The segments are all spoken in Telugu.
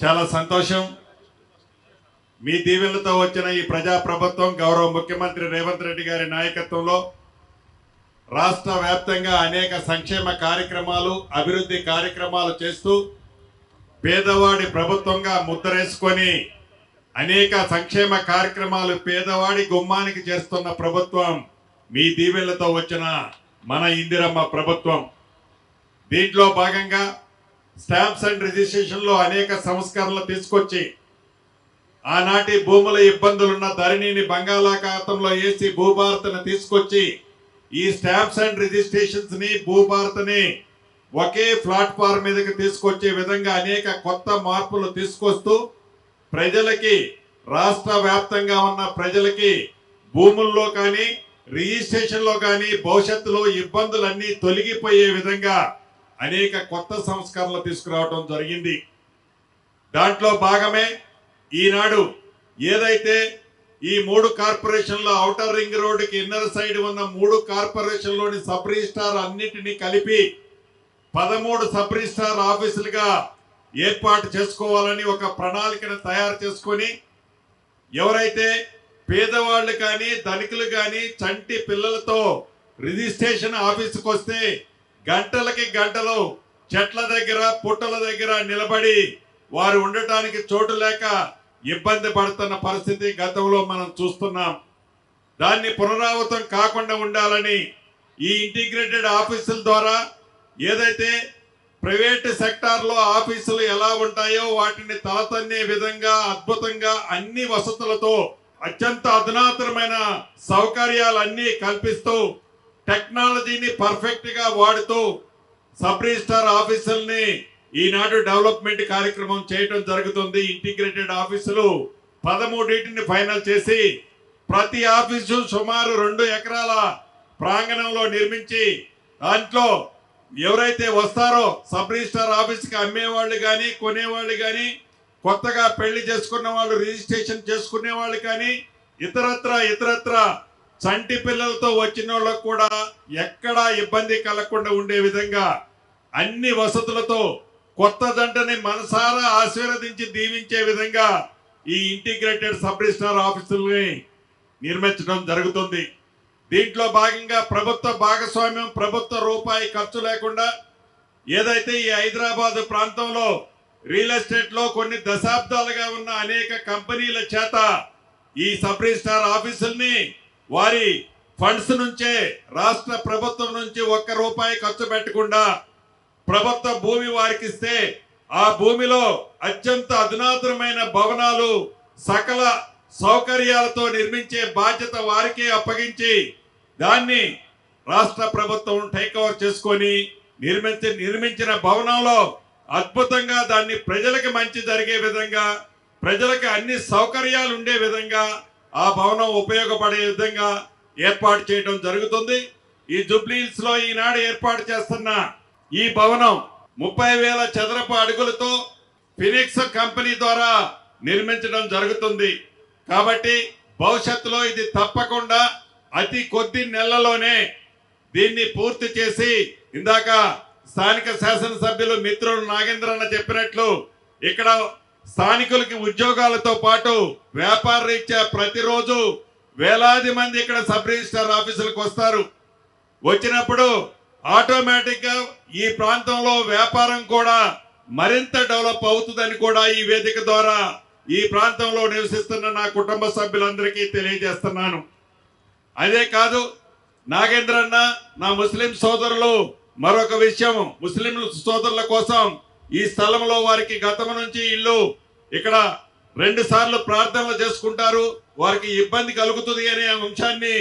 చాలా సంతోషం. మీ దీవెనలతో వచ్చిన ఈ ప్రజా ప్రభుత్వం గౌరవ ముఖ్యమంత్రి రేవంత్ రెడ్డి గారి నాయకత్వంలో రాష్ట్ర వ్యాప్తంగా అనేక సంక్షేమ కార్యక్రమాలు, అభివృద్ధి కార్యక్రమాలు చేస్తూ పేదవాడి ప్రభుత్వంగా ముద్రేసుకొని అనేక సంక్షేమ కార్యక్రమాలు పేదవాడి గుమ్మానికి చేస్తున్న ప్రభుత్వం మీ దీవెనలతో వచ్చిన మన ఇందిరమ్మ ప్రభుత్వం. దీంట్లో భాగంగా స్టాంప్స్ అండ్ రిజిస్ట్రేషన్లో అనేక సంస్కరణలు తీసుకొచ్చి ఆనాటి భూముల ఇబ్బందులున్న ధరణిని బంగాళాఖాతంలో వేసి భూభారతను తీసుకొచ్చి ఈ స్టాంప్స్ అండ్ రిజిస్ట్రేషన్స్ ని భూభారతని ఒకే ప్లాట్ఫామ్ మీదకి తీసుకొచ్చే విధంగా అనేక కొత్త మార్పులు తీసుకొస్తూ ప్రజలకి, రాష్ట్ర వ్యాప్తంగా ఉన్న ప్రజలకి భూముల్లో కానీ రిజిస్ట్రేషన్లో కానీ భవిష్యత్తులో ఇబ్బందులన్నీ తొలగిపోయే విధంగా అనేక కొత్త సంస్కరణలు తీసుకురావడం జరిగింది. దాంట్లో భాగమే ఈనాడు ఏదైతే ఈ 3 కార్పొరేషన్ల ఔటర్ రింగ్ రోడ్డుకి ఇన్నర్ సైడ్ ఉన్న 3 కార్పొరేషన్లోని సబ్ రిజిస్ట్రార్ అన్నిటినీ కలిపి 13 సబ్ రిజిస్ట్రార్ ఆఫీసులుగా ఏర్పాటు చేసుకోవాలని ఒక ప్రణాళికను తయారు చేసుకొని ఎవరైతే పేదవాళ్ళు కానీ ధనికులు కానీ చంటి పిల్లలతో రిజిస్ట్రేషన్ ఆఫీసుకు వస్తే గంటలకి గంటలు చెట్ల దగ్గర పుట్టల దగ్గర నిలబడి వారు ఉండటానికి చోటు లేక ఇబ్బంది పడుతున్న పరిస్థితి గతంలో మనం చూస్తున్నాం. దాన్ని పునరావృతం కాకుండా ఉండాలని ఈ ఇంటిగ్రేటెడ్ ఆఫీసుల ద్వారా ఏదైతే ప్రైవేట్ సెక్టార్లో ఆఫీసులు ఎలా ఉంటాయో వాటిని తలతన్నే విధంగా అద్భుతంగా అన్ని వసతులతో అత్యంత అధునాతనమైన సౌకర్యాలన్నీ కల్పిస్తూ టెక్నాలజీని పర్ఫెక్ట్ గా వాడుతూ సబ్ రిజిస్ట్రార్ ఆఫీసుల్ని ఈనాడు డెవలప్మెంట్ కార్యక్రమం చేయడం జరుగుతుంది. ఇంటిగ్రేటెడ్ ఆఫీసులు 13 ఫైనల్ చేసి ప్రతి ఆఫీసు సుమారు 2 ఎకరాల ప్రాంగణంలో నిర్మించి దాంట్లో ఎవరైతే వస్తారో సబ్ రిజిస్ట్రార్ ఆఫీస్కి అమ్మేవాళ్ళు కానీ కొనేవాళ్ళు కానీ కొత్తగా పెళ్లి చేసుకున్న వాళ్ళు రిజిస్ట్రేషన్ చేసుకునే వాళ్ళు కానీ ఇతరత్ర చంటి పిల్లలతో వచ్చిన వాళ్ళకు కూడా ఎక్కడా ఇబ్బంది కలగకుండా ఉండే విధంగా అన్ని వసతులతో కొత్త జంటని మనసారా ఆశీర్వదించి దీవించే విధంగా ఈ ఇంటిగ్రేటెడ్ సబ్ రిజిస్ట్రార్ ఆఫీసుల్ని నిర్మించడం జరుగుతుంది. దీంట్లో భాగంగా ప్రభుత్వ భాగస్వామ్యం, ప్రభుత్వ రూపాయి ఖర్చు లేకుండా ఏదైతే ఈ హైదరాబాద్ ప్రాంతంలో రియల్ ఎస్టేట్ లో కొన్ని దశాబ్దాలుగా ఉన్న అనేక కంపెనీల చేత ఈ సబ్ రిజిస్ట్రార్ ఆఫీసుల్ని వారి ఫండ్స్ నుంచే, రాష్ట్ర ప్రభుత్వం నుంచి 1 రూపాయి ఖర్చు పెట్టకుండా ప్రభుత్వ భూమి వారికి ఇస్తే ఆ భూమిలో అత్యంత అధునాతనమైన భవనాలు సకల సౌకర్యాలతో నిర్మించే బాధ్యత వారికే అప్పగించి దాన్ని రాష్ట్ర ప్రభుత్వం టేక్ ఓవర్ చేసుకొని నిర్మించిన భవనంలో అద్భుతంగా దాన్ని ప్రజలకు మంచి జరిగే విధంగా, ప్రజలకు అన్ని సౌకర్యాలు ఉండే విధంగా ఆ భవనం ఉపయోగపడే విధంగా ఏర్పాటు చేయడం జరుగుతుంది. ఈ జూబ్లీహిల్స్ లో ఈనాడు ఏర్పాటు చేస్తున్న ఈ భవనం 30,000 చదరపు అడుగులతో ఫినిక్స్ కంపెనీ ద్వారా నిర్మించడం జరుగుతుంది. కాబట్టి భవిష్యత్తులో ఇది తప్పకుండా అతి కొద్ది నెలల్లోనే దీన్ని పూర్తి చేసి ఇందాక స్థానిక శాసనసభ్యులు మిత్రులు నాగేంద్రన్న చెప్పినట్లు ఇక్కడ స్థానికులకి ఉద్యోగాలతో పాటు వ్యాపార రీత్యా ప్రతిరోజు వేలాది మంది ఇక్కడ సబ్ రిజిస్ట్రార్ ఆఫీసులకు వస్తారు. వచ్చినప్పుడు ఆటోమేటిక్ గా ఈ ప్రాంతంలో వ్యాపారం కూడా మరింత డెవలప్ అవుతుందని కూడా ఈ వేదిక ద్వారా ఈ ప్రాంతంలో నివసిస్తున్న నా కుటుంబ సభ్యులందరికీ తెలియజేస్తున్నాను. అదే కాదు, నాగేంద్రన్న, నా ముస్లిం సోదరులు మరొక విషయం, ముస్లిం సోదరుల కోసం ఈ స్థలంలో వారికి గతం నుంచి ఇల్లు ఇక్కడ 2 సార్లు ప్రార్థనలు చేసుకుంటారు, వారికి ఇబ్బంది కలుగుతుంది అనే అంశాన్ని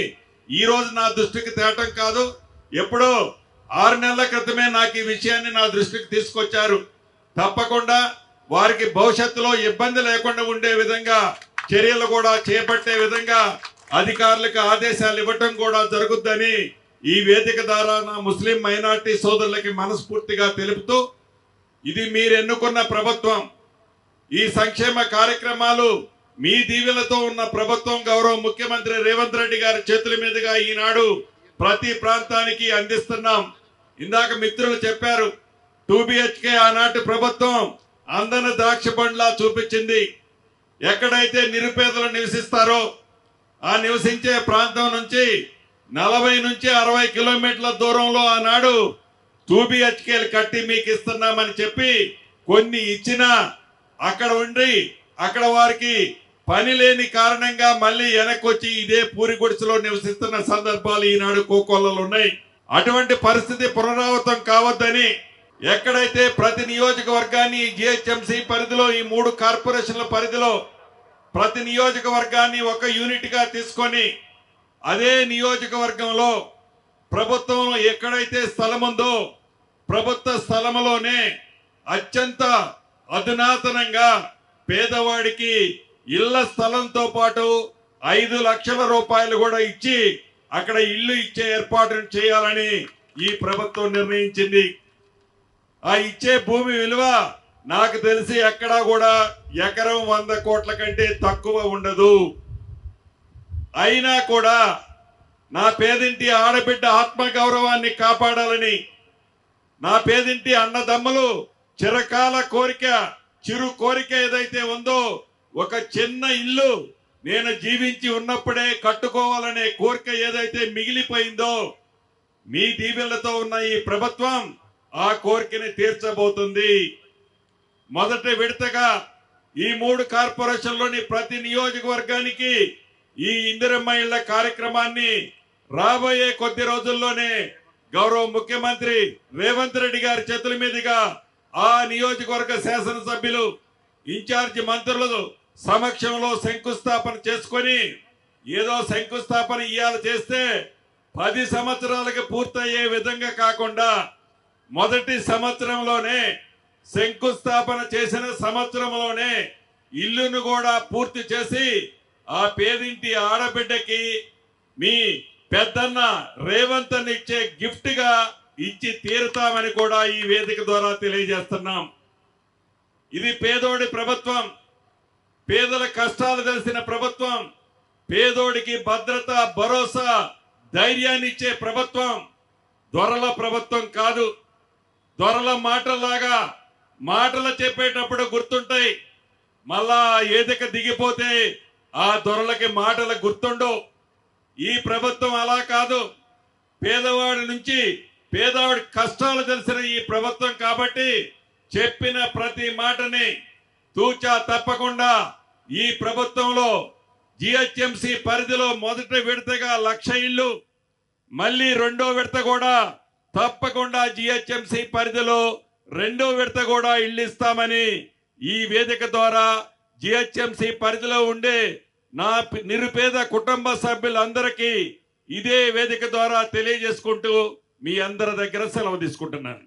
ఈ రోజు నా దృష్టికి తేవటం కాదు, ఎప్పుడో 6 నెలల క్రితమే నాకు ఈ విషయాన్ని నా దృష్టికి తీసుకొచ్చారు. తప్పకుండా వారికి భవిష్యత్తులో ఇబ్బంది లేకుండా ఉండే విధంగా చర్యలు కూడా చేపట్టే విధంగా అధికారులకు ఆదేశాలు ఇవ్వటం కూడా జరుగుద్దని ఈ వేదిక ద్వారా నా ముస్లిం మైనార్టీ సోదరులకి మనస్ఫూర్తిగా తెలుపుతూ, ఇది మీరు ఎన్నుకున్న ప్రభుత్వం, ఈ సంక్షేమ కార్యక్రమాలు మీ దీవెలతో ఉన్న ప్రభుత్వం గౌరవ ముఖ్యమంత్రి రేవంత్ రెడ్డి గారి చేతుల మీదుగా ఈనాడు ప్రతి ప్రాంతానికి అందిస్తున్నాం. ఇందాక మిత్రులు చెప్పారు 2 BHK ఆనాటి ప్రభుత్వం అందని ద్రాక్ష పండ్లా చూపించింది. ఎక్కడైతే నిరుపేదలు నివసిస్తారో ఆ నివసించే ప్రాంతం నుంచి 40 నుంచి 60 కిలోమీటర్ల దూరంలో ఆనాడు 2 BHKలు కట్టి మీకు ఇస్తున్నామని చెప్పి కొన్ని ఇచ్చినా అక్కడ ఉండి అక్కడ వారికి పని లేని కారణంగా మళ్ళీ వెనక్కి వచ్చి ఇదే పూరి గుడిసెలో నివసిస్తున్న సందర్భాలు ఈనాడు కోకొల్లలు ఉన్నాయి. అటువంటి పరిస్థితి పునరావృతం కావద్దని ఎక్కడైతే ప్రతి నియోజకవర్గాన్ని GHMC పరిధిలో ఈ 3 కార్పొరేషన్ల పరిధిలో ప్రతి నియోజకవర్గాన్ని ఒక యూనిట్ గా తీసుకొని అదే నియోజకవర్గంలో ప్రభుత్వం ఎక్కడైతే స్థలం ఉందో ప్రభుత్వ స్థలంలోనే అత్యంత అధునాతనంగా పేదవాడికి ఇళ్ల స్థలంతో పాటు 5 లక్షల రూపాయలు కూడా ఇచ్చి అక్కడ ఇల్లు ఇచ్చే ఏర్పాటును చేయాలని ఈ ప్రభుత్వం నిర్ణయించింది. ఆ ఇచ్చే భూమి విలువ నాకు తెలిసి ఎక్కడా కూడా ఎకరం 100 కోట్ల కంటే తక్కువ ఉండదు. అయినా కూడా నా పేదింటి ఆడబిడ్డ ఆత్మ గౌరవాన్ని కాపాడాలని నా పేదింటి అన్నదమ్ములు చిరకాల కోరిక చిరు కోరిక ఏదైతే ఉందో ఒక చిన్న ఇల్లు నేను జీవించి ఉన్నప్పుడే కట్టుకోవాలనే కోరిక ఏదైతే మిగిలిపోయిందో మీ దీవెనలతో ఉన్న ఈ ప్రభుత్వం ఆ కోరికని తీర్చబోతుంది. మొదటి విడతగా ఈ 3 కార్పొరేషన్లోని ప్రతి నియోజకవర్గానికి ఈ ఇందిరమ్మ ఇళ్ల కార్యక్రమాన్ని రాబోయే కొద్ది రోజుల్లోనే గౌరవ ముఖ్యమంత్రి రేవంత్ రెడ్డి గారి చేతుల మీదుగా ఆ నియోజకవర్గ శాసనసభ్యులు ఇన్ఛార్జి మంత్రులు సమక్షంలో శంకుస్థాపన చేసుకొని ఏదో శంకుస్థాపన ఇవాళ చేస్తే 10 సంవత్సరాలకు పూర్తయ్యే విధంగా కాకుండా మొదటి సంవత్సరంలోనే శంకుస్థాపన చేసిన సంవత్సరంలోనే ఇల్లును కూడా పూర్తి చేసి ఆ పేదింటి ఆడబిడ్డకి మీ పెద్దన్న రేవంత్ అన్న ఇచ్చే గిఫ్ట్ గా ఇచ్చి తీరుతామని కూడా ఈ వేదిక ద్వారా తెలియజేస్తున్నాం. ఇది పేదోడి ప్రభుత్వం, పేదల కష్టాలు తెలిసిన ప్రభుత్వం, పేదోడికి భద్రత భరోసా ధైర్యాన్ని ఇచ్చే ప్రభుత్వం, దొరల ప్రభుత్వం కాదు. దొరల మాటలాగా మాటలు చెప్పేటప్పుడు గుర్తుంటాయి, మళ్ళా ఏదిక దిగిపోతే ఆ దొరలకి మాటలు గుర్తుండవు. ఈ ప్రభుత్వం అలా కాదు, పేదవాడి నుంచి పేదవాడి కష్టాలు తెలిసిన ఈ ప్రభుత్వం కాబట్టి చెప్పిన ప్రతి మాటని తూచా తప్పకుండా ఈ ప్రభుత్వంలో GHMC పరిధిలో మొదటి విడతగా 1,00,000 ఇళ్ళు, మళ్ళీ రెండో విడత కూడా తప్పకుండా GHMC పరిధిలో రెండో విడత కూడా ఇళ్ళు ఇస్తామని ఈ వేదిక ద్వారా GHMC పరిధిలో ఉండే నా నిరుపేద కుటుంబ సభ్యులందరికీ ఇదే వేదిక ద్వారా తెలియజేసుకుంటూ మీ అందరి దగ్గర సెలవు తీసుకుంటున్నాను.